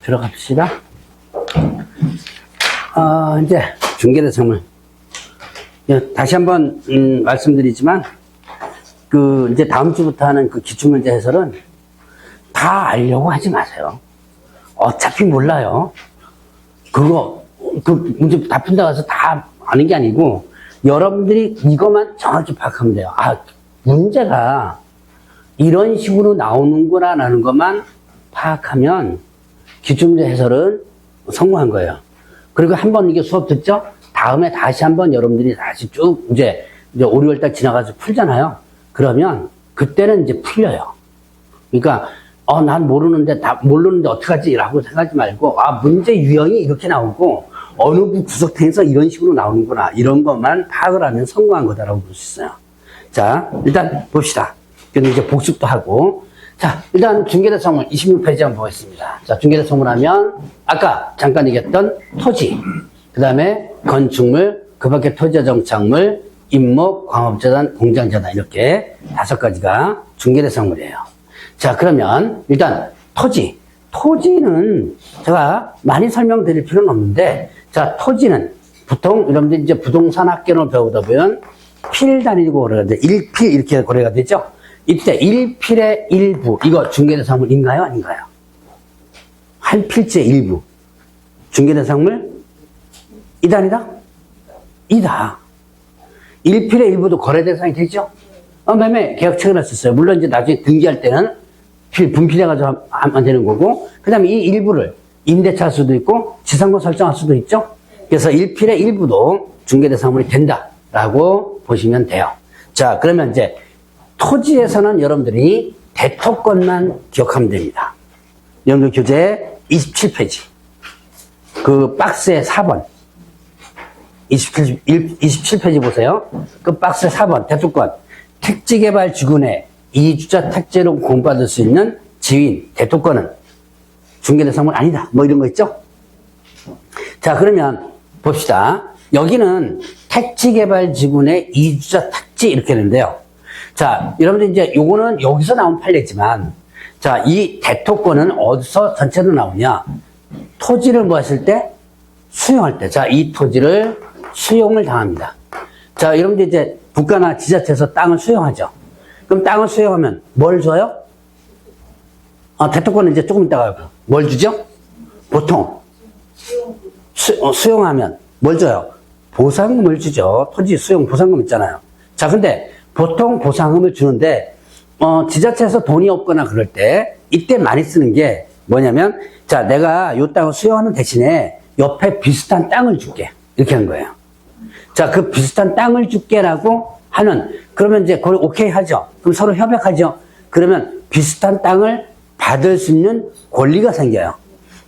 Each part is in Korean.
들어갑시다. 이제 중개대상물. 다시 한번 말씀드리지만 이제 다음 주부터 하는 그 기출문제 해설은 다 알려고 하지 마세요. 어차피 몰라요. 그 문제 다 푼다 가서 다 아는 게 아니고 여러분들이 이것만 정확히 파악하면 돼요. 문제가 이런 식으로 나오는구나 라는 것만 파악하면 기출문제 해설은 성공한 거예요. 그리고 한번 이게 수업 듣죠? 다음에 다시 한번 여러분들이 다시 쭉 이제 5, 6월달 지나가서 풀잖아요. 그러면 그때는 이제 풀려요. 그러니까 난 모르는데 어떡하지? 라고 생각하지 말고 문제 유형이 이렇게 나오고 어느 구석탱에서 이런 식으로 나오는구나 이런 것만 파악을 하면 성공한 거다라고 볼 수 있어요. 자, 일단 봅시다. 근데 이제 복습도 하고. 자, 일단 중개대상물 26페이지 한번 보겠습니다. 자, 중개대상물 하면 아까 잠깐 얘기했던 토지, 그 다음에 건축물, 그 밖에 토지자정착물, 임목, 광업재단, 공장재단 이렇게 5가지가 중개대상물이에요. 자, 그러면 일단 토지는 제가 많이 설명드릴 필요는 없는데, 자, 토지는 보통 여러분들 이제 부동산 학개론을 배우다 보면 필 단위고 거래가 돼. 1필 이렇게 거래가 되죠? 이때 1필의 일부, 이거 중개대상물인가요? 아닌가요? 한 필지의 일부. 중개대상물? 이단이다? 이다. 1필의 일부도 거래 대상이 되죠? 매매 계약 체결할 수 있어요. 물론 이제 나중에 등기할 때는 분필해가지고 하면 되는 거고, 그 다음에 이 일부를 임대차 할 수도 있고, 지상권 설정할 수도 있죠? 그래서 1필의 일부도 중개대상물이 된다라고 보시면 돼요. 자, 그러면 이제 토지에서는 여러분들이 대토권만 기억하면 됩니다. 여러분들 교재 27페이지. 그 박스의 4번. 27페이지 보세요. 그 박스의 4번. 대토권. 택지개발지구 내 이주자 택지로 공부받을 수 있는 지위인 대토권은 중개대상물 아니다. 뭐 이런 거 있죠? 자, 그러면 봅시다. 여기는 택지개발지구 내 이주자 택지 이렇게 되는데요. 자, 여러분들 이제 요거는 여기서 나온 판례지만, 자, 이 대토권은 어디서 전체로 나오냐? 토지를 뭐 했을 때? 수용할 때. 자, 이 토지를 수용을 당합니다. 자, 여러분들 이제 국가나 지자체에서 땅을 수용하죠. 그럼 땅을 수용하면 뭘 줘요? 대토권은 이제 조금 이따가 뭘 주죠? 보통 수용하면 뭘 줘요? 보상금을 주죠. 토지 수용 보상금 있잖아요. 자, 근데 보통 보상금을 주는데 지자체에서 돈이 없거나 그럴 때 이때 많이 쓰는 게 뭐냐면, 자, 내가 요 땅을 수용하는 대신에 옆에 비슷한 땅을 줄게 이렇게 하는 거예요. 자, 그 비슷한 땅을 줄게라고 하는, 그러면 이제 거기 오케이 하죠. 그럼 서로 협약하죠. 그러면 비슷한 땅을 받을 수 있는 권리가 생겨요.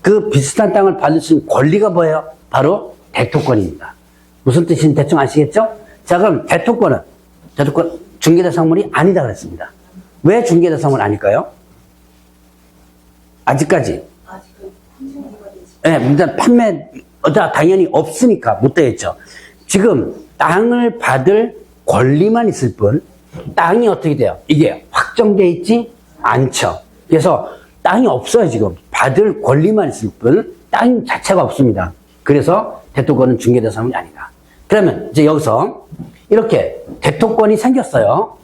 그 비슷한 땅을 받을 수 있는 권리가 뭐예요? 바로 대토권입니다. 무슨 뜻인지 대충 아시겠죠? 자, 그럼 대토권 중개대상물이 아니다 그랬습니다. 왜 중개대상물 아닐까요? 아직까지. 네, 일단 판매가 당연히 없으니까 못 되겠죠. 지금 땅을 받을 권리만 있을 뿐, 땅이 어떻게 돼요? 이게 확정되어 있지 않죠. 그래서 땅이 없어요, 지금. 받을 권리만 있을 뿐, 땅 자체가 없습니다. 그래서 대토권은 중개대상물이 아니다. 그러면 이제 여기서 이렇게 대토권이 생겼어요.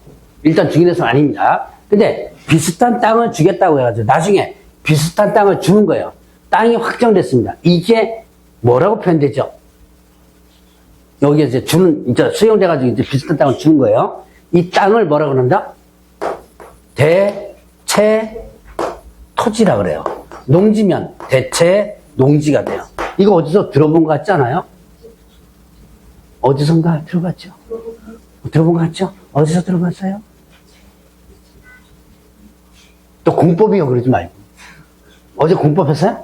일단 중개대상물 아닙니다. 근데 비슷한 땅을 주겠다고 해가지고 나중에 비슷한 땅을 주는 거예요. 땅이 확정됐습니다. 이게 뭐라고 표현되죠? 여기에 이제 이제 수용돼가지고 이제 비슷한 땅을 주는 거예요. 이 땅을 뭐라고 그런다? 대체 토지라 그래요. 농지면 대체 농지가 돼요. 이거 어디서 들어본 것 같지 않아요? 어디선가 들어봤죠? 들어본 것 같죠? 어디서 들어봤어요? 또 공법이요 그러지 말고. 어제 공법 했어요?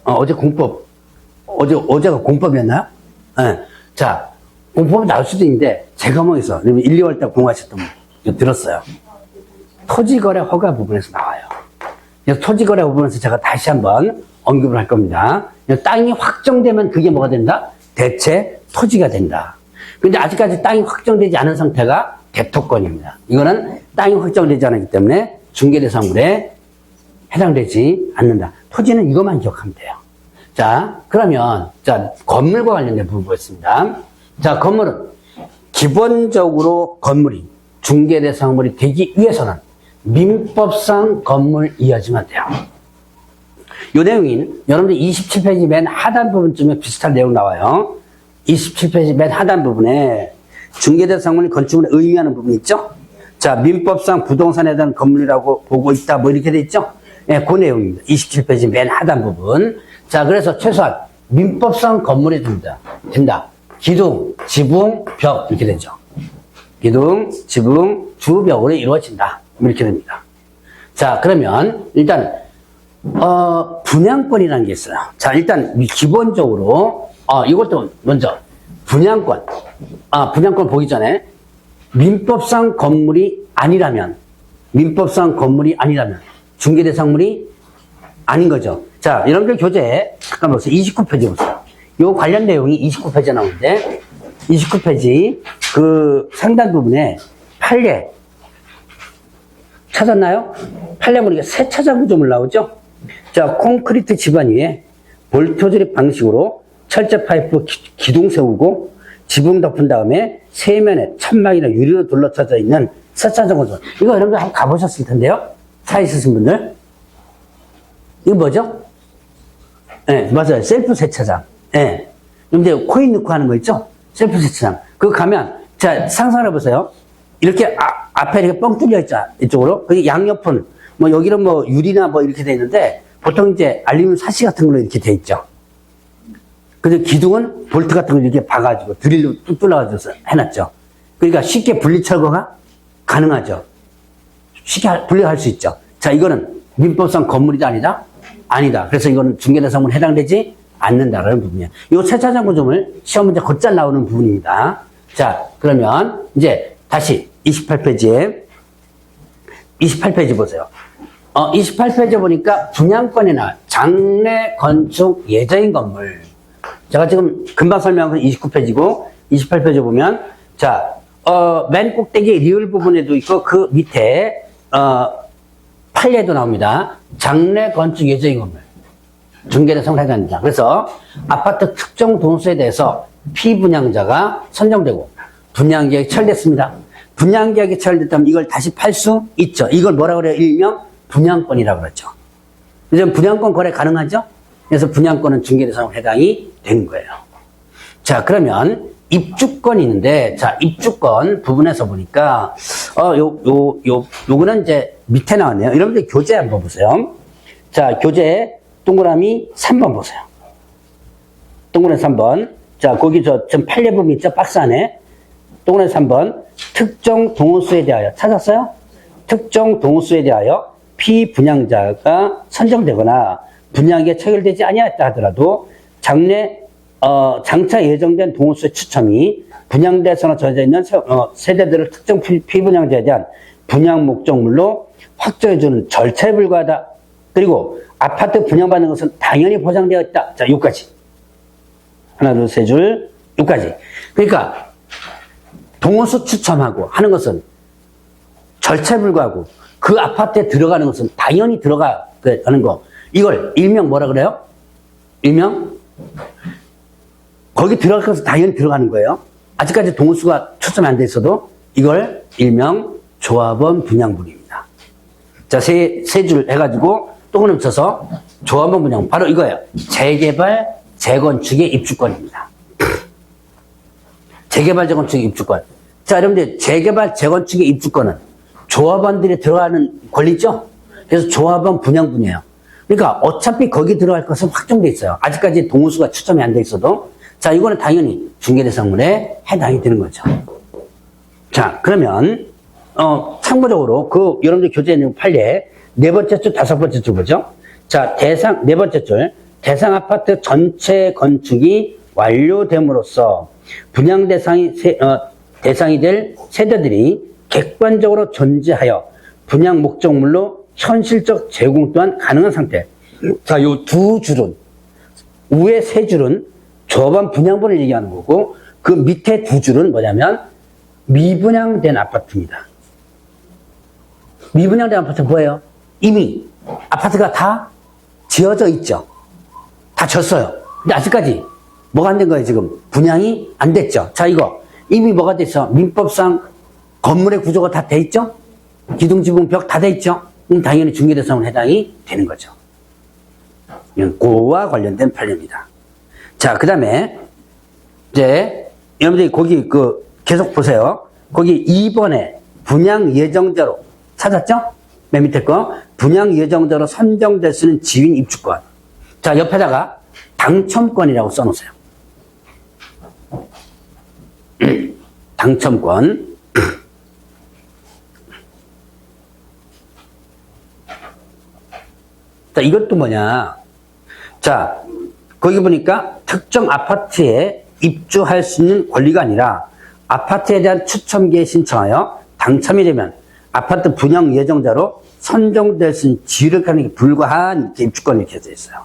어제 공법. 어제가 공법이었나요? 네. 자, 공법이 나올 수도 있는데, 제 과목에서, 1, 2월 때 공부하셨던 분, 들었어요. 토지거래 허가 부분에서 나와요. 그래서 토지거래 부분에서 제가 다시 한번 언급을 할 겁니다. 땅이 확정되면 그게 뭐가 된다? 대체 토지가 된다. 근데 아직까지 땅이 확정되지 않은 상태가 대토권입니다. 이거는 땅이 확정되지 않았기 때문에 중개대상물에 해당되지 않는다. 토지는 이것만 기억하면 돼요. 자, 그러면, 자, 건물과 관련된 부분 보겠습니다. 자, 건물은 기본적으로 건물이 중개 대상물이 되기 위해서는 민법상 건물 이어지면 돼요. 이 내용인 여러분들 27페이지 맨 하단 부분쯤에 비슷한 내용 나와요. 27페이지 맨 하단 부분에 중개 대상물이 건축물을 의미하는 부분 있죠? 자, 민법상 부동산에 대한 건물이라고 보고 있다, 뭐 이렇게 돼 있죠? 예, 그 내용입니다. 27페이지 맨 하단 부분. 자, 그래서 최소한 민법상 건물이 된다. 기둥, 지붕, 벽 이렇게 되죠. 기둥, 지붕, 주벽으로 이루어진다. 이렇게 됩니다. 자, 그러면 일단 분양권이라는 게 있어요. 자, 일단 기본적으로 이것도 먼저 분양권. 분양권 보기 전에 민법상 건물이 아니라면 중개대상물이 아닌 거죠. 자, 여러분들 교재 잠깐 보세요. 29페이지 보세요. 요 관련 내용이 29페이지에 나오는데 29페이지 그 상단 부분에 판례 찾았나요? 판례 보니까 세차장 구조물 나오죠? 자, 콘크리트 집안 위에 볼트 조립 방식으로 철제 파이프 기둥 세우고 지붕 덮은 다음에 세면에 천막이나 유리로 둘러쳐져 있는 세차장 구조물. 이거 여러분들 한번 가보셨을 텐데요? 차 있으신 분들. 이거 뭐죠? 네, 맞아요. 셀프 세차장. 예. 근데 코인 넣고 하는 거 있죠? 셀프 세차장. 그거 가면, 자, 상상해 보세요. 이렇게 앞에 이렇게 뻥 뚫려 있죠? 이쪽으로. 그 양옆은, 뭐 여기는 뭐 유리나 뭐 이렇게 돼 있는데, 보통 이제 알루미늄 사시 같은 걸로 이렇게 돼 있죠. 근데 기둥은 볼트 같은 걸 이렇게 박아가지고 드릴로 뚝 뚫어가지고 해놨죠. 그러니까 쉽게 분리 철거가 가능하죠. 쉽게 분리할 수 있죠. 자, 이거는 민법상 건물이다 아니다? 아니다. 그래서 이거는 중개대상물에 해당되지 않는다라는 부분이에요. 이 세차장 구조물 시험 문제 곧잘 나오는 부분입니다. 자, 그러면 이제 다시 28페이지 보세요. 28페이지 보니까 분양권이나 장래 건축 예정인 건물. 제가 지금 금방 설명한 건 29페이지고 28페이지 보면 자, 맨 꼭대기 리을 부분에도 있고 그 밑에 판례도 나옵니다. 장래 건축 예정인 건물. 중개대상물에 해당된다. 그래서 아파트 특정 동수에 대해서 피분양자가 선정되고 분양계약이 철됐습니다. 분양계약이 철됐다면 이걸 다시 팔 수 있죠. 이걸 뭐라고 그래요? 일명 분양권이라고 그러죠. 이제 분양권 거래 가능하죠? 그래서 분양권은 중개대상물에 해당이 되는 거예요. 자, 그러면 입주권이 있는데, 자, 입주권 부분에서 보니까, 요거는 이제 밑에 나왔네요. 여러분들 교재 한번 보세요. 자, 교재 동그라미 3번 보세요. 동그라미 3번. 자, 거기 지금 판례 부분 있죠? 박스 안에. 동그라미 3번. 특정 동호수에 대하여. 찾았어요? 특정 동호수에 대하여 피분양자가 선정되거나 분양에 체결되지 아니하였다 하더라도 장차 예정된 동호수의 추첨이 분양대상으로 정해져 있는 세대들을 특정 피분양자에 대한 분양 목적물로 확정해주는 절차에 불과하다. 그리고 아파트 분양받는 것은 당연히 보장되어 있다. 자, 여기까지. 하나, 둘, 세 줄, 여기까지. 그러니까 동호수 추첨하고 하는 것은 절차에 불과하고 그 아파트에 들어가는 것은 당연히 들어가는 거. 이걸 일명 뭐라 그래요? 일명 거기 들어갈 것은 당연히 들어가는 거예요. 아직까지 동호수가 추첨이 안 돼 있어도 이걸 일명 조합원 분양분입니다. 자, 세 줄 해가지고 동그라미 쳐서 조합원 분양 바로 이거예요. 재개발, 재건축의 입주권입니다. 재개발, 재건축의 입주권. 자, 여러분들 재개발, 재건축의 입주권은 조합원들이 들어가는 권리죠? 그래서 조합원 분양분이에요. 그러니까 어차피 거기 들어갈 것은 확정돼 있어요. 아직까지 동호수가 추첨이 안 돼 있어도. 자, 이거는 당연히 중개대상물에 해당이 되는 거죠. 자, 그러면 참고적으로 여러분들 교재에 있는 판례 네 번째 줄, 다섯 번째 줄 보죠. 자, 네 번째 줄 대상 아파트 전체 건축이 완료됨으로써 분양 대상이 될 세대들이 객관적으로 존재하여 분양 목적물로 현실적 제공 또한 가능한 상태. 자, 요 두 줄은, 위에 세 줄은 조합원 분양분을 얘기하는 거고, 그 밑에 두 줄은 뭐냐면, 미분양된 아파트입니다. 미분양된 아파트는 뭐예요? 이미 아파트가 다 지어져 있죠. 다 졌어요. 근데 아직까지 뭐가 안 된 거예요, 지금? 분양이 안 됐죠. 자, 이거 이미 뭐가 됐어? 민법상 건물의 구조가 다 돼 있죠? 기둥, 지붕, 벽 다 돼 있죠? 그럼 당연히 중개대상은 해당이 되는 거죠. 이건 그와 관련된 판례입니다. 자, 그 다음에 이제 여러분들이 거기 계속 보세요. 거기 2번에 분양 예정자로 찾았죠? 맨 밑에 거 분양 예정자로 선정될 수 있는 지인 입주권. 자, 옆에다가 당첨권이라고 써놓으세요. 당첨권. 자, 이것도 뭐냐. 자, 거기 보니까 특정 아파트에 입주할 수 있는 권리가 아니라 아파트에 대한 추첨기에 신청하여 당첨이 되면 아파트 분양 예정자로 선정될 수 있는 지위를 갖는 게 불과한 입주권이 이렇게 되어 있어요.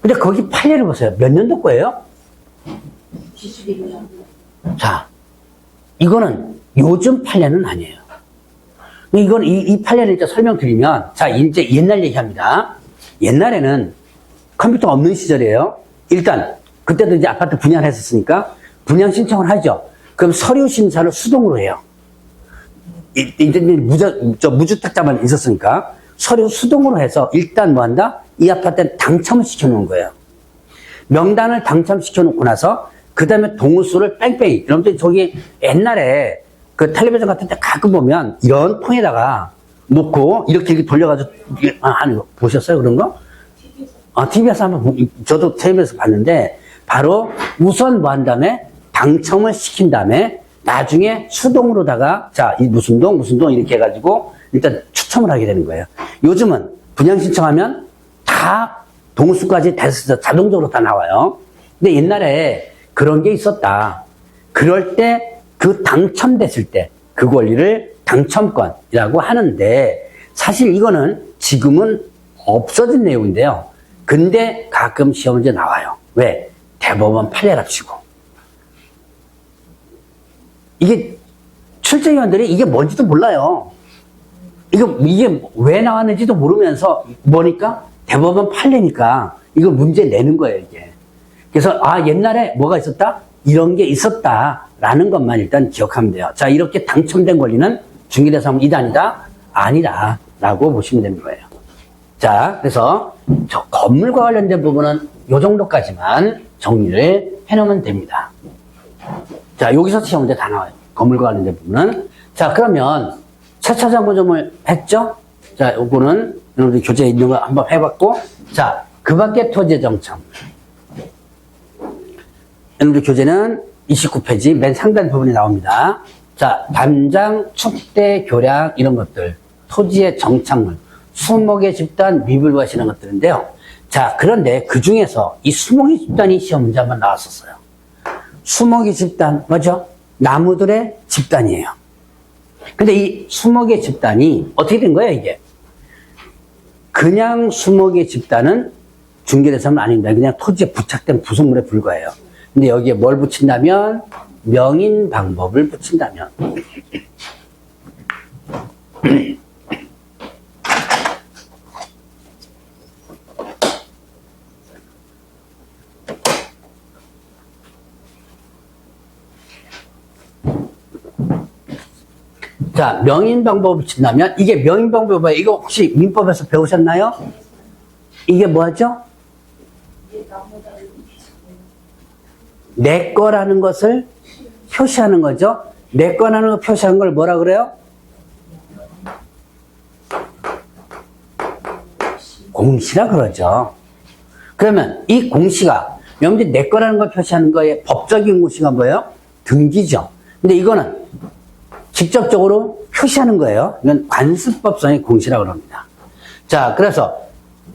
근데 거기 판례를 보세요. 몇 년도 거예요? 91년. 자, 이거는 요즘 판례는 아니에요. 이건 이 판례를 이제 설명드리면, 자, 이제 옛날 얘기합니다. 옛날에는 컴퓨터가 없는 시절이에요. 일단, 그때도 이제 아파트 분양을 했었으니까, 분양 신청을 하죠. 그럼 서류 심사를 수동으로 해요. 이제 무주택자만 있었으니까, 서류 수동으로 해서 일단 뭐 한다? 이 아파트에 당첨을 시켜놓은 거예요. 명단을 당첨시켜놓고 나서, 그 다음에 동의수를 뺑뺑이. 여러분들 저기 옛날에 그 텔레비전 같은 데 가끔 보면 이런 통에다가 놓고 이렇게 돌려가지고, 아니, 보셨어요? 그런 거? TV에서 한번, 저도 텔레비전에서 봤는데, 바로 우선 뭐 한 다음에 당첨을 시킨 다음에 나중에 수동으로다가, 자, 이 무슨 동 이렇게 해가지고 일단 추첨을 하게 되는 거예요. 요즘은 분양 신청하면 다 동수까지 돼서 자동적으로 다 나와요. 근데 옛날에 그런 게 있었다. 그럴 때 그 당첨됐을 때 그 권리를 당첨권이라고 하는데 사실 이거는 지금은 없어진 내용인데요. 근데 가끔 시험 문제 나와요. 왜? 대법원 판례랍시고. 이게 출제위원들이 이게 뭔지도 몰라요. 이게 왜 나왔는지도 모르면서 뭐니까? 대법원 판례니까 이거 문제 내는 거예요, 이게. 그래서 옛날에 뭐가 있었다? 이런 게 있었다라는 것만 일단 기억하면 돼요. 자, 이렇게 당첨된 권리는 중개대상 2단이다? 아니다 라고 보시면 되는 거예요. 자, 그래서 저 건물과 관련된 부분은 요 정도까지만 정리를 해놓으면 됩니다. 자, 여기서 시험 문제 다 나와요. 건물과 관련된 부분은. 자, 그러면 차차장 구조물 했죠? 자, 요거는 여러분들 교재에 있는 거 한번 해봤고, 자, 그 밖에 토지의 정참. 여러분들 교재는 29페이지 맨 상단 부분이 나옵니다. 자, 담장, 축대, 교량 이런 것들, 토지의 정착물, 수목의 집단, 미불과 이런 것들인데요. 자, 그런데 그 중에서 이 수목의 집단이 시험 문제 한번 나왔었어요. 수목의 집단, 뭐죠? 나무들의 집단이에요. 근데 이 수목의 집단이 어떻게 된 거예요, 이게? 그냥 수목의 집단은 중개대상은 아닙니다. 그냥 토지에 부착된 부속물에 불과해요. 근데 여기에 뭘 붙인다면? 명인 방법을 붙인다면. 자, 명인 방법을 붙인다면, 이게 명인 방법이 뭐예요? 이거 혹시 민법에서 배우셨나요? 이게 뭐죠? 내 거라는 것을 표시하는 거죠. 내 거라는 걸 표시하는 걸 뭐라 그래요? 공시라 그러죠. 그러면 이 공시가 여러분들이 내 거라는 걸 표시하는 거에 법적인 공시가 뭐예요? 등기죠. 근데 이거는 직접적으로 표시하는 거예요. 이건 관습법상의 공시라고 합니다. 자, 그래서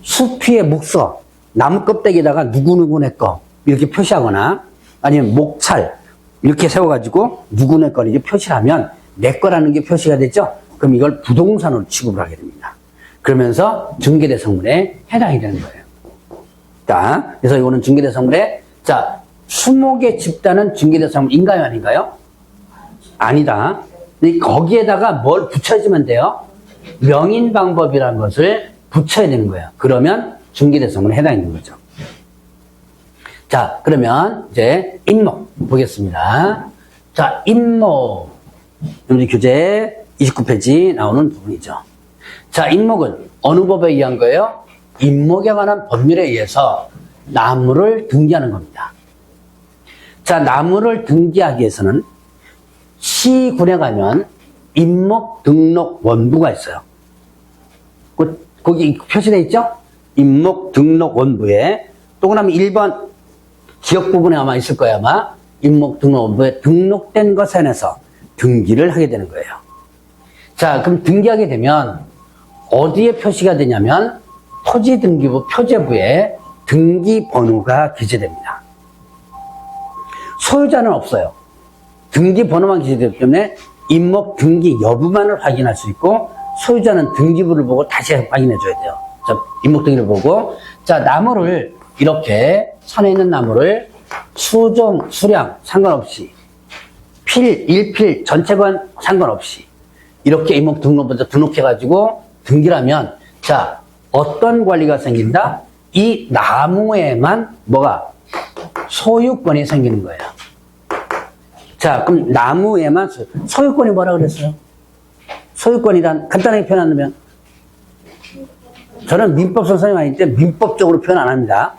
수피의 묵서, 나무 껍데기에다가 누구누구네 거 이렇게 표시하거나 아니면 목찰 이렇게 세워가지고 누구네 거 이렇게 표시를 하면 내 거라는 게 표시가 되죠. 그럼 이걸 부동산으로 취급을 하게 됩니다. 그러면서 중개대상물에 해당이 되는 거예요. 자, 그래서 이거는 중개대상물에, 자, 수목의 집단은 중개대상물인가요, 아닌가요? 아니다. 근데 거기에다가 뭘 붙여주면 돼요? 명인 방법이라는 것을 붙여야 되는 거예요. 그러면 중개대성문에 해당되는 거죠. 자, 그러면 이제 임목 보겠습니다. 자, 임목. 여러분들 교재 29페이지 나오는 부분이죠. 자, 임목은 어느 법에 의한 거예요? 임목에 관한 법률에 의해서 나무를 등기하는 겁니다. 자, 나무를 등기하기 위해서는 시군에 가면 임목 등록 원부가 있어요. 거기 표시되어 있죠? 임목 등록 원부에 또 그다음에 1번 기억 부분에 아마 있을 거예요. 아마 임목 등록 원부에 등록된 것에 한해서 등기를 하게 되는 거예요. 자, 그럼 등기하게 되면 어디에 표시가 되냐면 토지등기부 표제부에 등기번호가 기재됩니다. 소유자는 없어요. 등기번호만 기재되기 때문에 임목 등기 여부만을 확인할 수 있고 소유자는 등기부를 보고 다시 확인해 줘야 돼요. 자, 임목 등기를 보고 자, 나무를 이렇게 산에 있는 나무를 수종, 수량 상관없이 필, 일필, 전체관 상관없이 이렇게 임목 등록 먼저 등록해가지고 등기를 하면 자, 어떤 권리가 생긴다? 이 나무에만 뭐가? 소유권이 생기는 거예요. 자, 그럼 나무에만 소유권이 뭐라 그랬어요? 소유권이란 간단하게 표현하면 저는 민법 선생님 아닐 때 민법적으로 표현 안 합니다.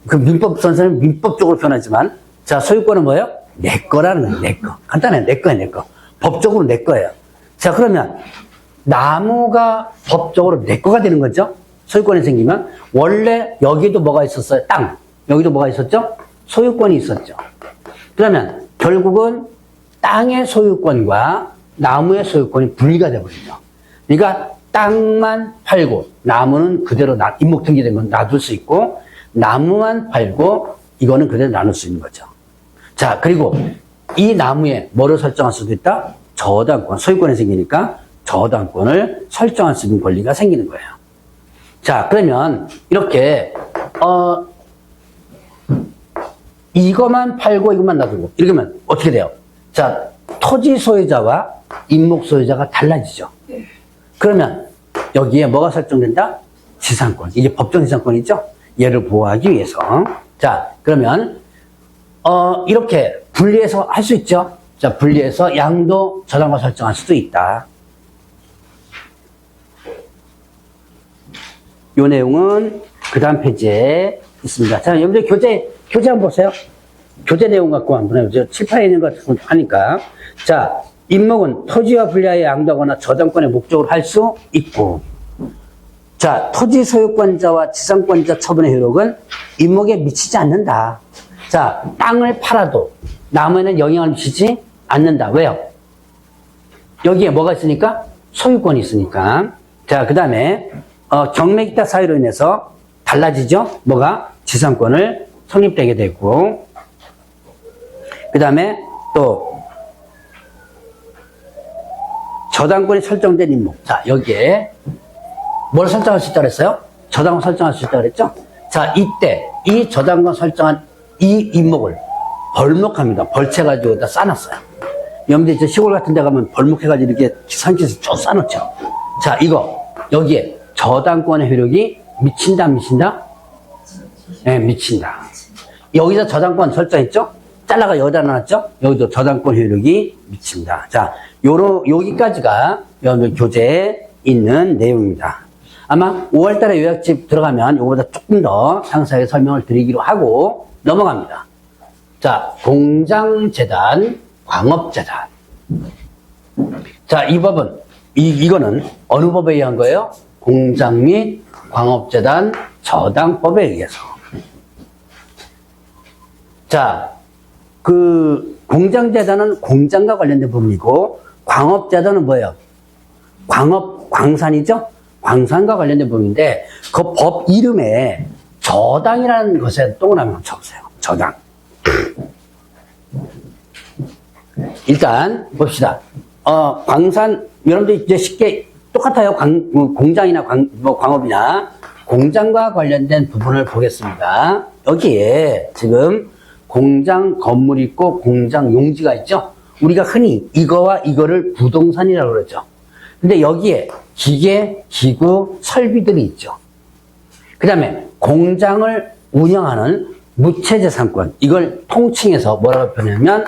그 민법 선생님 민법적으로 표현하지만 자, 소유권은 뭐예요? 내 거라는 거예요. 내 거. 간단해요. 내 거예요. 내 거. 법적으로 내 거예요. 자, 그러면 나무가 법적으로 내 거가 되는 거죠? 소유권이 생기면 원래 여기도 뭐가 있었어요? 땅. 여기도 뭐가 있었죠? 소유권이 있었죠. 그러면 결국은 땅의 소유권과 나무의 소유권이 분리가 되어버리죠. 그러니까 땅만 팔고 나무는 그대로 임목 등기된 건 놔둘 수 있고 나무만 팔고 이거는 그대로 나눌 수 있는 거죠. 자, 그리고 이 나무에 뭐를 설정할 수도 있다? 저당권, 소유권이 생기니까 저당권을 설정할 수 있는 권리가 생기는 거예요. 자, 그러면 이렇게 이것만 팔고 이것만 놔두고 이러면 어떻게 돼요? 자, 토지 소유자와 임목 소유자가 달라지죠. 그러면 여기에 뭐가 설정된다? 지상권. 이게 법정 지상권이죠? 얘를 보호하기 위해서. 자, 그러면 이렇게 분리해서 할 수 있죠? 자, 분리해서 양도 저당권 설정할 수도 있다. 요 내용은 그 다음 페이지에 있습니다. 자, 여러분들 교재 한번 보세요. 교재 내용 갖고 한번 해보죠. 칠판에 있는 것 하니까. 자, 임목은 토지와 분리하여 양도하거나 저당권의 목적으로 할 수 있고. 자, 토지 소유권자와 지상권자 처분의 효력은 임목에 미치지 않는다. 자, 땅을 팔아도 나무에는 영향을 미치지 않는다. 왜요? 여기에 뭐가 있으니까? 소유권이 있으니까. 자, 그 다음에 경매 기타 사유로 인해서 달라지죠? 뭐가? 지상권을 성립되게 되고, 그 다음에 또 저당권이 설정된 임목. 자, 여기에 뭘 설정할 수 있다고 그랬어요? 저당권 설정할 수 있다고 그랬죠? 자, 이때 이 저당권 설정한 이 임목을 벌목합니다. 벌채가지고 다 싸놨어요. 여러분들 이제 시골 같은 데 가면 벌목해가지고 이렇게 산지에서 쭉 싸놓죠. 자, 이거 여기에 저당권의 효력이 미친다, 안 미친다? 네, 미친다. 여기서 저당권 설정했죠? 잘라가 여기다 놨죠? 여기도 저당권 효력이 미칩니다. 자, 여기까지가 여러분들 교재에 있는 내용입니다. 아마 5월달에 요약집 들어가면 이거보다 조금 더 상세하게 설명을 드리기로 하고 넘어갑니다. 자, 공장재단, 광업재단. 자, 이 법은, 이거는 어느 법에 의한 거예요? 공장 및 광업재단 저당법에 의해서. 자, 그 공장재단은 공장과 관련된 부분이고 광업재단은 뭐예요? 광산이죠? 광산과 관련된 부분인데 그 법 이름에 저당이라는 것에 동그라미 한번 쳐보세요. 저당. 일단 봅시다. 광산 여러분들 이제 쉽게 똑같아요. 공장이나 광업이나 공장과 관련된 부분을 보겠습니다. 여기에 지금 공장 건물이 있고 공장 용지가 있죠. 우리가 흔히 이거와 이거를 부동산이라고 그러죠. 근데 여기에 기계, 기구, 설비들이 있죠. 그 다음에 공장을 운영하는 무체재산권, 이걸 통칭해서 뭐라고 표현하냐면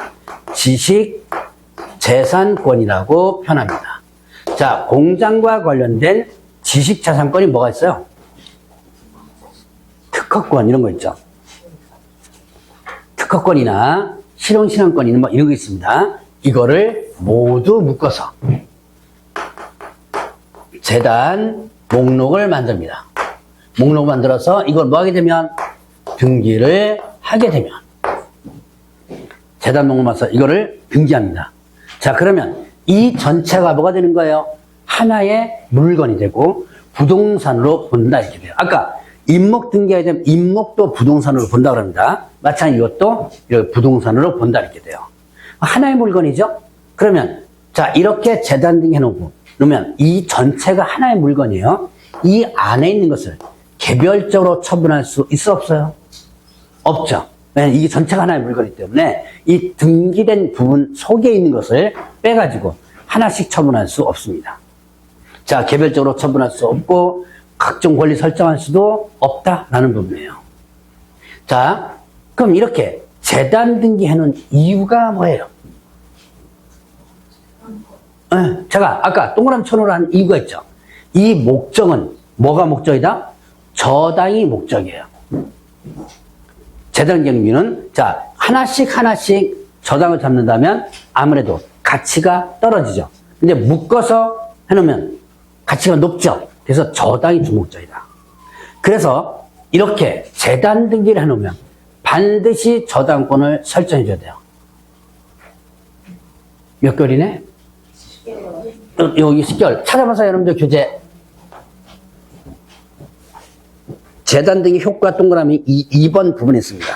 지식재산권이라고 표현합니다. 자, 공장과 관련된 지식재산권이 뭐가 있어요? 특허권 이런 거 있죠. 특허권이나 실용실현권이나 뭐 이런 거 있습니다. 이거를 모두 묶어서 재단 목록을 만듭니다. 목록을 만들어서 이걸 뭐 하게 되면 등기를 하게 되면 재단 목록을 만들어서 이거를 등기합니다. 자, 그러면 이 전체가 뭐가 되는 거예요? 하나의 물건이 되고 부동산으로 본다 이렇게 돼요. 아까 임목 등기하게 되면 임목도 부동산으로 본다 그럽니다. 마찬가지로 이것도 이렇게 부동산으로 본다 이렇게 돼요. 하나의 물건이죠? 그러면 자, 이렇게 재단 등기해 놓고 그러면 이 전체가 하나의 물건이에요. 이 안에 있는 것을 개별적으로 처분할 수 있어 없어요? 없죠. 왜냐면 이게 전체가 하나의 물건이기 때문에 이 등기된 부분 속에 있는 것을 빼가지고 하나씩 처분할 수 없습니다. 자, 개별적으로 처분할 수 없고 각종 권리 설정할 수도 없다라는 부분이에요. 자, 그럼 이렇게 재단 등기해놓은 이유가 뭐예요? 제가 아까 동그라미 쳐놓으라 한 이유가 있죠. 이 목적은 뭐가 목적이다? 저당이 목적이에요. 재단 경비는 자, 하나씩 저당을 잡는다면 아무래도 가치가 떨어지죠. 근데 묶어서 해놓으면 가치가 높죠. 그래서 저당이 주목적이다. 그래서 이렇게 재단 등기를 해놓으면 반드시 저당권을 설정해줘야 돼요. 몇 개월이네? 10개월. 여기 10개월. 찾아봐서 여러분들 교재. 재단 등기 효과 동그라미 2번 부분에 있습니다.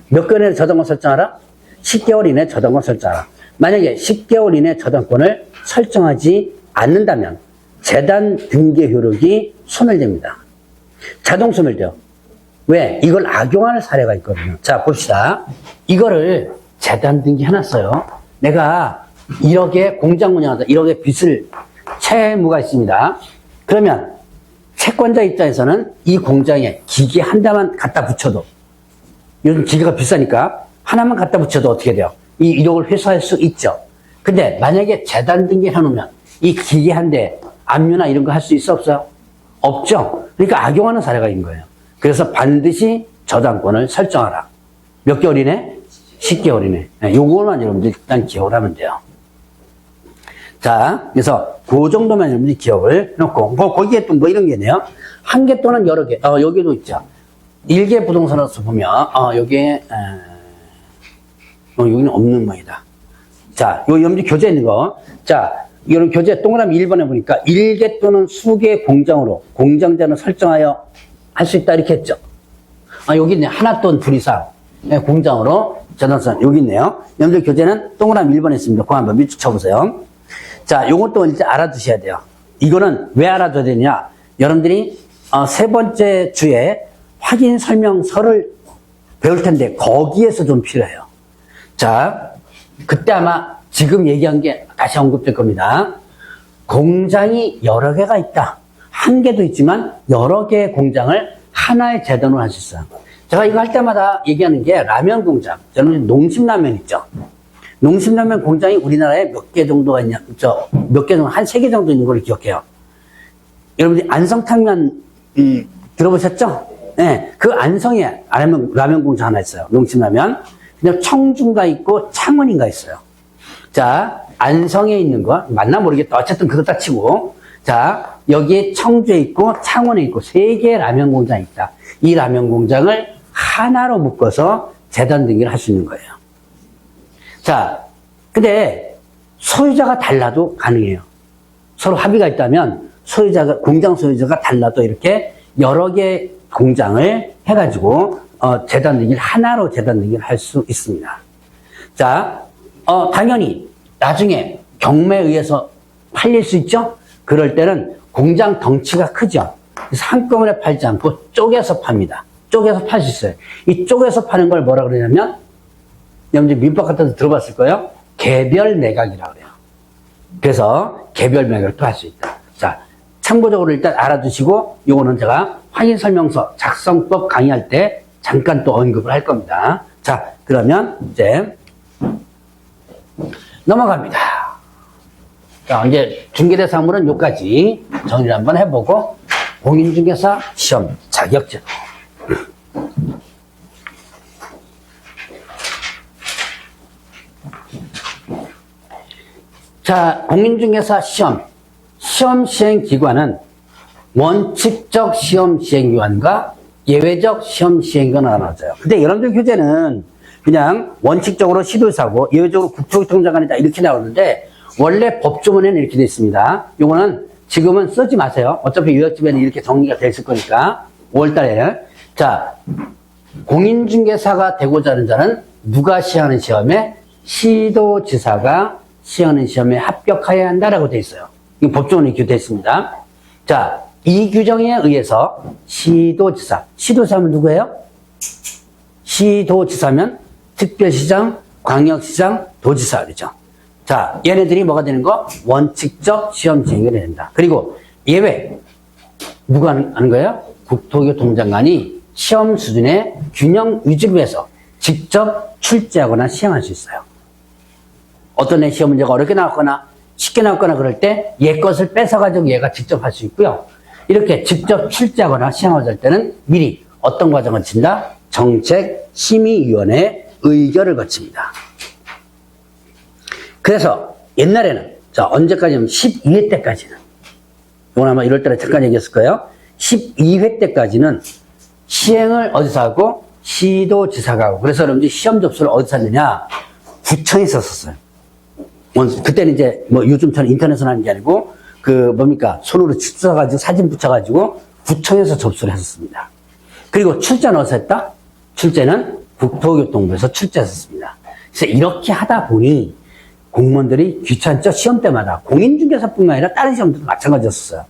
몇 개월 이내 저당권 설정하라? 10개월 이내 저당권 설정하라. 만약에 10개월 이내 저당권을 설정하지 않는다면 재단 등기 효력이 소멸됩니다. 자동 소멸돼요. 왜? 이걸 악용하는 사례가 있거든요. 자, 봅시다. 이거를 재단 등기 해놨어요. 내가 1억에 공장 운영하다 1억의 빚을 채무가 있습니다. 그러면 채권자 입장에서는 이 공장에 기계 한 대만 갖다 붙여도 요즘 기계가 비싸니까 하나만 갖다 붙여도 어떻게 돼요? 이 1억을 회수할 수 있죠. 근데 만약에 재단 등기 해놓으면 이 기계 한 대 압류나 이런 거 할 수 있어 없어요? 없죠. 그러니까 악용하는 사례가 있는 거예요. 그래서 반드시 저당권을 설정하라. 몇 개월 이내? 10개월 이내. 요거만 여러분들 일단 기억을 하면 돼요. 자, 그래서 그 정도만 여러분들이 기억을 해놓고 거기에 또 뭐 이런 게 있네요. 한 개 또는 여러 개. 여기도 있죠. 일개 부동산으로서 보면 여기에 여기는 없는 모양이다. 자, 요 여러분들 교재 있는 거. 자, 이런 교재 동그라미 1번에 보니까 일개 또는 수개 공장으로 공장자는 설정하여 할 수 있다 이렇게 했죠. 여기 있네. 하나 또는 둘 이상 공장으로 저당권 여기 있네요. 여러분들 교재는 동그라미 1번에 있습니다. 그거 한번 밑줄 쳐보세요. 자, 요것도 이제 알아두셔야 돼요. 이거는 왜 알아둬야 되냐? 여러분들이 세 번째 주에 확인 설명서를 배울 텐데 거기에서 좀 필요해요. 자, 그때 아마 지금 얘기한 게 다시 언급될 겁니다. 공장이 여러 개가 있다. 한 개도 있지만 여러 개의 공장을 하나의 재단으로 할 수 있어요. 제가 이거 할 때마다 얘기하는 게 라면 공장. 저는 농심라면 있죠. 농심라면 공장이 우리나라에 몇 개 정도가 있냐, 몇 개 정도, 한 3개 정도 있는 걸 기억해요. 여러분들이 안성탕면, 들어보셨죠? 네, 그 안성에 라면 공장 하나 있어요. 농심라면. 그냥 청주가 있고 창원인가 있어요. 자, 안성에 있는 거, 맞나 모르겠다. 어쨌든 그거 다 치고. 자, 여기에 청주에 있고 창원에 있고 3개의 라면 공장이 있다. 이 라면 공장을 하나로 묶어서 재단 등기를 할 수 있는 거예요. 자, 근데 소유자가 달라도 가능해요. 서로 합의가 있다면 공장 소유자가 달라도 이렇게 여러 개 공장을 해가지고 재단 등기를 하나로 재단 등기를 할 수 있습니다. 자, 당연히 나중에 경매에 의해서 팔릴 수 있죠? 그럴 때는 공장 덩치가 크죠? 그래서 한꺼번에 팔지 않고 쪼개서 팝니다. 쪼개서 팔 수 있어요. 이 쪼개서 파는 걸 뭐라 그러냐면 여러분들 민법 같은 데 들어봤을 거예요. 개별 매각이라고 그래요. 그래서 개별 매각도 할 수 있다. 자, 참고적으로 일단 알아두시고, 요거는 제가 확인 설명서 작성법 강의할 때 잠깐 또 언급을 할 겁니다. 자, 그러면 이제 넘어갑니다. 자, 이제 중개대사무는 여기까지 정리를 한번 해보고, 공인중개사 시험 자격증. 자, 공인중개사 시험 시행기관은 원칙적 시험 시행기관과 예외적 시험 시행기관을 나눠져요. 근데 여러분들 교재는 그냥 원칙적으로 시도사고 예외적으로 국토교통장관이다 이렇게 나오는데 원래 법조문에는 이렇게 되어 있습니다. 요거는 지금은 쓰지 마세요. 어차피 요약집에는 이렇게 정리가 돼 있을 거니까 5월달에. 자, 공인중개사가 되고자 하는 자는 누가 시행하는 시험에? 시도지사가 시행하는 시험에 합격해야 한다라고 되어 있어요. 이 법조문에 이렇게 되어 있습니다. 자, 이 규정에 의해서 시도지사면 누구예요? 시도지사면 특별시장, 광역시장, 도지사 그죠? 자, 얘네들이 뭐가 되는 거? 원칙적 시험 시행이 된다. 그리고 예외 누가 하는 거예요? 국토교통장관이 시험 수준의 균형 유지를 위해서 직접 출제하거나 시행할 수 있어요. 어떤 애 시험 문제가 어렵게 나왔거나 쉽게 나왔거나 그럴 때 얘 것을 뺏어가지고 얘가 직접 할 수 있고요. 이렇게 직접 출제하거나 시행할 때는 미리 어떤 과정을 친다? 정책심의위원회 의결을 거칩니다. 그래서 옛날에는 자 언제까지는 12회 때까지는 이건 아마 1월달에 잠깐 얘기했을 거예요. 12회 때까지는 시행을 어디서 하고? 시도지사가 하고. 그래서 여러분들이 시험 접수를 어디서 했느냐? 구청에서 썼어요. 그때는 이제 뭐 요즘처럼 인터넷으로 하는 게 아니고 손으로 써가지고 사진 붙여가지고 구청에서 접수를 했었습니다. 그리고 출제는 어디서 했다? 출제는 국토교통부에서 출제했었습니다. 그래서 이렇게 하다 보니 공무원들이 귀찮죠? 시험 때마다 공인중개사뿐만 아니라 다른 시험들도 마찬가지였어요.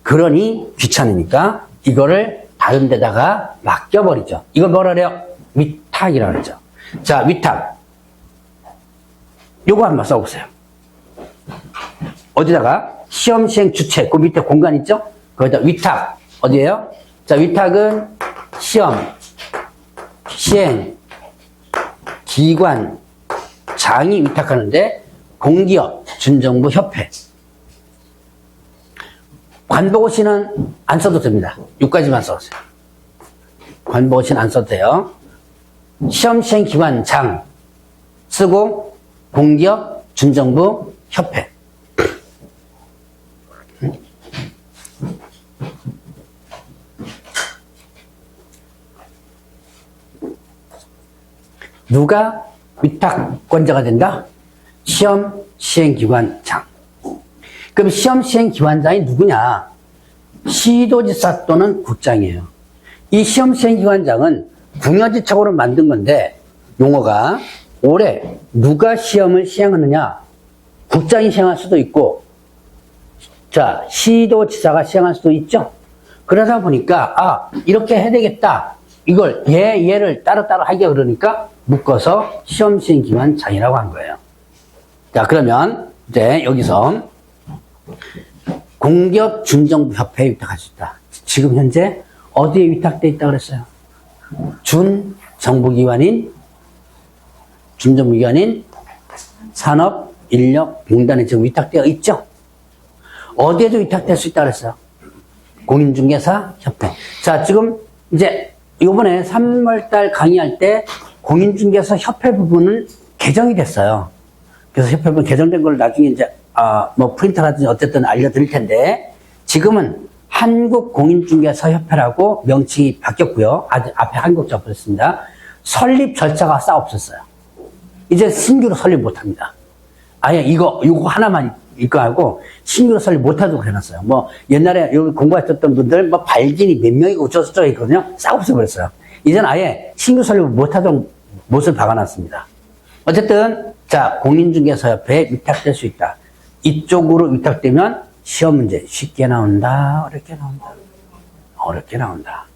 그러니 귀찮으니까 이거를 다른 데다가 맡겨버리죠. 이걸 뭐라 그래요? 위탁이라고 그러죠. 자, 위탁. 요거 한번 써보세요. 어디다가? 시험 시행 주체. 그 밑에 공간 있죠? 거기다 위탁. 어디예요? 자, 위탁은 시험 시행 기관 장이 위탁하는데 공기업 준정부 협회. 관보고시는 안 써도 됩니다. 6가지만 써보세요. 관보고시는 안 써도 돼요. 시험 시행 기관 장 쓰고 공기업 준정부 협회. 누가 위탁권자가 된다? 시험 시행기관장. 그럼 시험 시행기관장이 누구냐? 시도지사 또는 국장이에요. 이 시험 시행기관장은 궁여지책으로 만든 건데 용어가 올해 누가 시험을 시행하느냐? 국장이 시행할 수도 있고 자 시도지사가 시행할 수도 있죠. 그러다 보니까 이렇게 해야 되겠다. 이걸 얘를 따로따로 하게 그러니까 묶어서 시험 시행기관장이라고 한 거예요. 자 그러면 이제 여기서 공기업 준정부 협회에 위탁할 수 있다. 지금 현재 어디에 위탁돼 있다고 그랬어요? 준정부기관인 산업인력공단에 지금 위탁되어 있죠? 어디에도 위탁될 수 있다고 그랬어요? 공인중개사 협회. 자, 지금 이제 이번에 3월달 강의할 때 공인중개사 협회 부분은 개정이 됐어요. 그래서 협회 부분 개정된 걸 나중에 이제 프린터라든지 어쨌든 알려드릴 텐데 지금은 한국공인중개사협회라고 명칭이 바뀌었고요. 앞에 한국 접었습니다. 설립 절차가 싹 없었어요. 이제 신규로 설립 못합니다. 아예 이거 하나만 이거하고 신규로 설립 못하도록 해놨어요. 옛날에 여기 공부했었던 분들 발진이 몇 명이고 어쩌고저쩌고 있거든요. 싹 없애버렸어요. 이제는 아예 신규 설립 못하도록 못을 박아놨습니다. 어쨌든 자 공인중개사협회에 위탁될 수 있다. 이쪽으로 위탁되면 시험 문제 쉽게 나온다, 어렵게 나온다.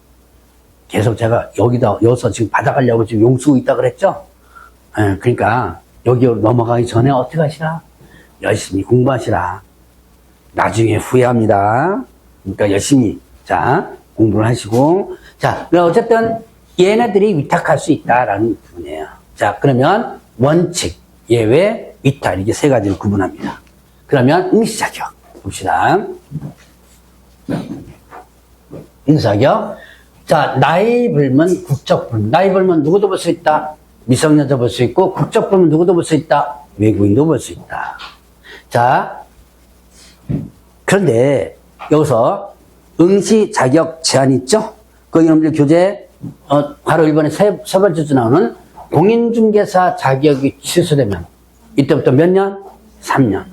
계속 제가 여기서 지금 받아가려고 지금 용수고 있다 그랬죠? 그러니까 여기로 넘어가기 전에 어떻게 하시라? 열심히 공부하시라. 나중에 후회합니다. 그러니까 열심히, 자, 공부를 하시고. 자, 어쨌든 얘네들이 위탁할 수 있다라는 부분이에요. 자, 그러면 원칙, 예외, 위탁, 이게 세 가지를 구분합니다. 그러면 응시자격 봅시다. 응시자격. 자, 나이 불문, 국적 불문. 나이 불문 누구도 볼 수 있다. 미성년자 볼 수 있고, 국적 불문 누구도 볼 수 있다. 외국인도 볼 수 있다. 자, 그런데 여기서 응시 자격 제한이 있죠? 그 여러분들 교재 바로 1번에 세 번째 주 나오는 공인중개사 자격이 취소되면 이때부터 몇 년? 3년.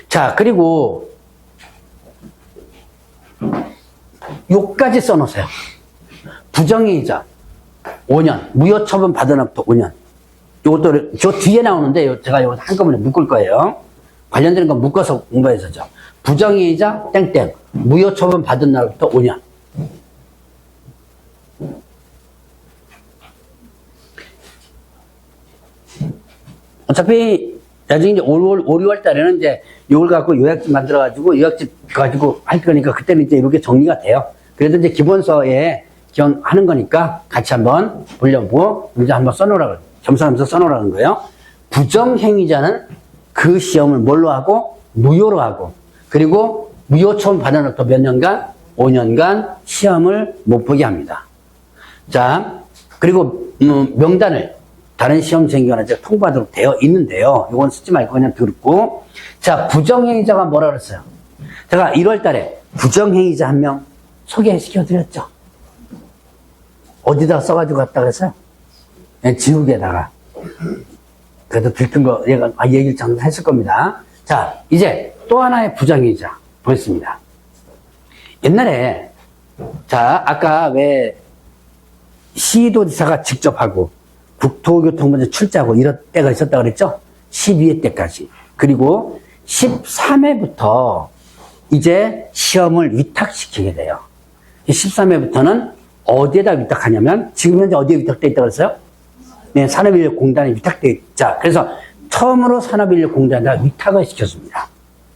자, 그리고 요까지 써놓으세요. 부정행위자 5년, 무효처분 받은 업도 5년. 요것도 저 뒤에 나오는데 제가 이거 한꺼번에 묶을 거예요. 관련되는 건 묶어서 공부해서죠. 부정행위자 땡땡 무효처분 받은 날부터 5년. 어차피 나중에 이제 5, 6월 달에는 이제 이걸 갖고 요약집 만들어가지고 요약집 가지고 할 거니까 그때는 이제 이렇게 정리가 돼요. 그래도 이제 기본서에 하는 거니까 같이 한번 보려고 문제 한번 써놓으라고, 점수하면서 써놓으라는 거예요. 부정행위자는 그 시험을 뭘로 하고? 무효로 하고. 그리고 무효처분 받은 또 몇 년간? 5년간 시험을 못 보게 합니다. 자, 그리고 명단을 다른 시험쟁기관한테 통보하도록 되어 있는데요. 이건 쓰지 말고 그냥 들었고. 자, 부정행위자가 뭐라 그랬어요? 제가 1월 달에 부정행위자 한 명 소개시켜드렸죠. 어디다 써가지고 갔다 그랬어요? 지우개에다가. 그래도 들뜬 거, 얘가 얘기를 좀 했을 겁니다. 자, 이제 또 하나의 부정행위자 보겠습니다. 옛날에, 자, 아까 왜 시도지사가 직접 하고 국토교통부에 출자하고 이런 때가 있었다고 그랬죠? 12회 때까지. 그리고 13회부터 이제 시험을 위탁시키게 돼요. 13회부터는 어디에다 위탁하냐면, 지금 현재 어디에 위탁되어 있다고 그랬어요? 네, 산업인력공단에 위탁되어 있자. 그래서 처음으로 산업인력공단에다 위탁을 시켰습니다.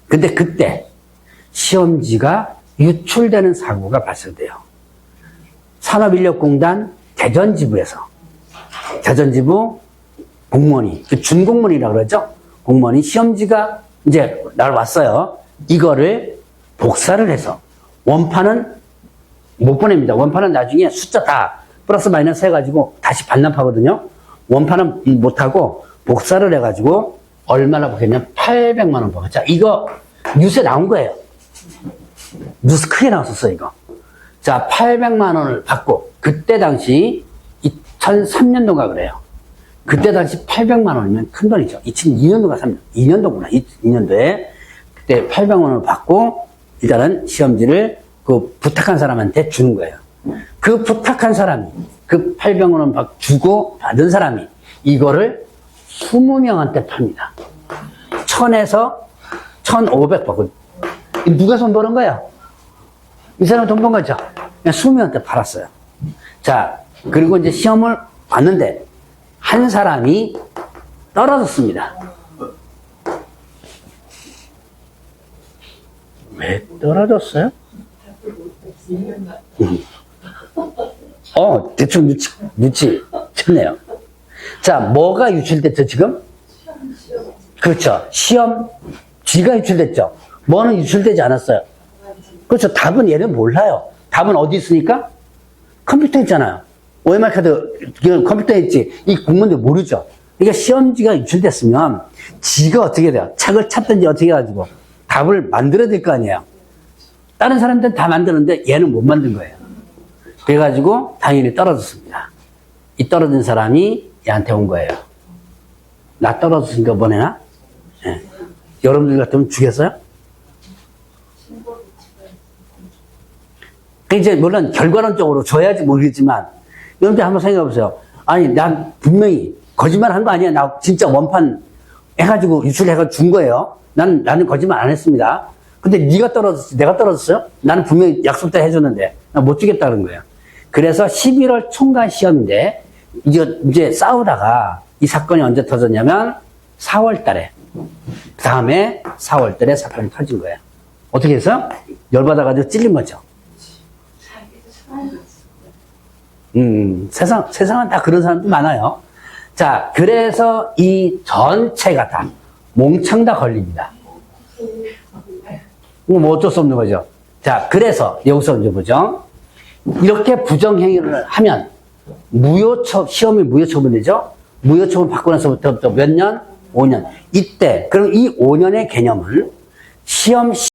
근데 그때 시험지가 유출되는 사고가 발생돼요. 산업인력공단 대전지부에서, 대전지부 공무원이, 준공무원이라고 그러죠? 공무원이 시험지가 이제 날왔어요. 이거를 복사를 해서, 원판은 못 보냅니다. 원판은 나중에 숫자 다 플러스 마이너스 해가지고 다시 반납하거든요. 원판은 못하고 복사를 해가지고 얼마나 보겠냐면 800만 원 보겠죠. 자, 이거 뉴스에 나온 거예요. 뉴스 크게 나왔었어요, 이거. 자, 800만 원을 받고, 그때 당시 2003년도가 그래요. 그때 당시 800만 원이면 큰 돈이죠. 2002년도가 3년, 2년도구나. 2년도에 그때 800만 원을 받고 일단은 시험지를 그 부탁한 사람한테 주는 거예요. 그 부탁한 사람이, 그 800만 원 주고 받은 사람이 이거를 20명한테 팝니다. 1000에서 1500 받고. 누가 손 버는 거야? 이 사람 돈 번 거죠? 그냥 20명한테 팔았어요. 자, 그리고 이제 시험을 봤는데 한 사람이 떨어졌습니다. 왜 떨어졌어요? 대충 눈치챘네요. 자, 뭐가 유출됐죠, 지금? 그렇죠. 시험지가 유출됐죠. 뭐는 유출되지 않았어요. 그렇죠. 답은 얘는 몰라요. 답은 어디 있으니까? 컴퓨터에 있잖아요. OMR 카드, 컴퓨터에 있지. 이 공무원들 모르죠. 그러니까 시험지가 유출됐으면 지가 어떻게 돼요? 책을 찾든지 어떻게 해가지고 답을 만들어야 될 거 아니에요. 다른 사람들은 다 만드는데 얘는 못 만든 거예요. 그래가지고 당연히 떨어졌습니다. 이 떨어진 사람이 얘한테 온 거예요. 나 떨어졌으니까 뭐 내나? 네. 여러분들 같으면 주겠어요? 이제 물론 결과론적으로 줘야지 모르겠지만 여러분들 한번 생각해 보세요. 아니 난 분명히 거짓말 한 거 아니야. 나 진짜 원판 해가지고 유출해가지고 준 거예요. 나는 거짓말 안 했습니다. 근데 네가 떨어졌어, 내가 떨어졌어요? 나는 분명히 약속 때 해줬는데 나 못 주겠다는 거예요. 그래서 11월 총괄 시험인데 이제 싸우다가 이 사건이 언제 터졌냐면 4월 달에. 그 다음에 4월 달에 사건이 터진 거예요. 어떻게 해서? 열받아가지고 찔린 거죠. 세상은 다 그런 사람도 많아요. 자, 그래서 이 전체가 다 몽창 다 걸립니다. 뭐 어쩔 수 없는 거죠. 자, 그래서 여기서 이제 보죠. 이렇게 부정행위를 하면 시험이 무효처분 되죠? 무효처분 받고 나서부터 몇 년? 5년. 이때, 그럼 이 5년의 개념을 시험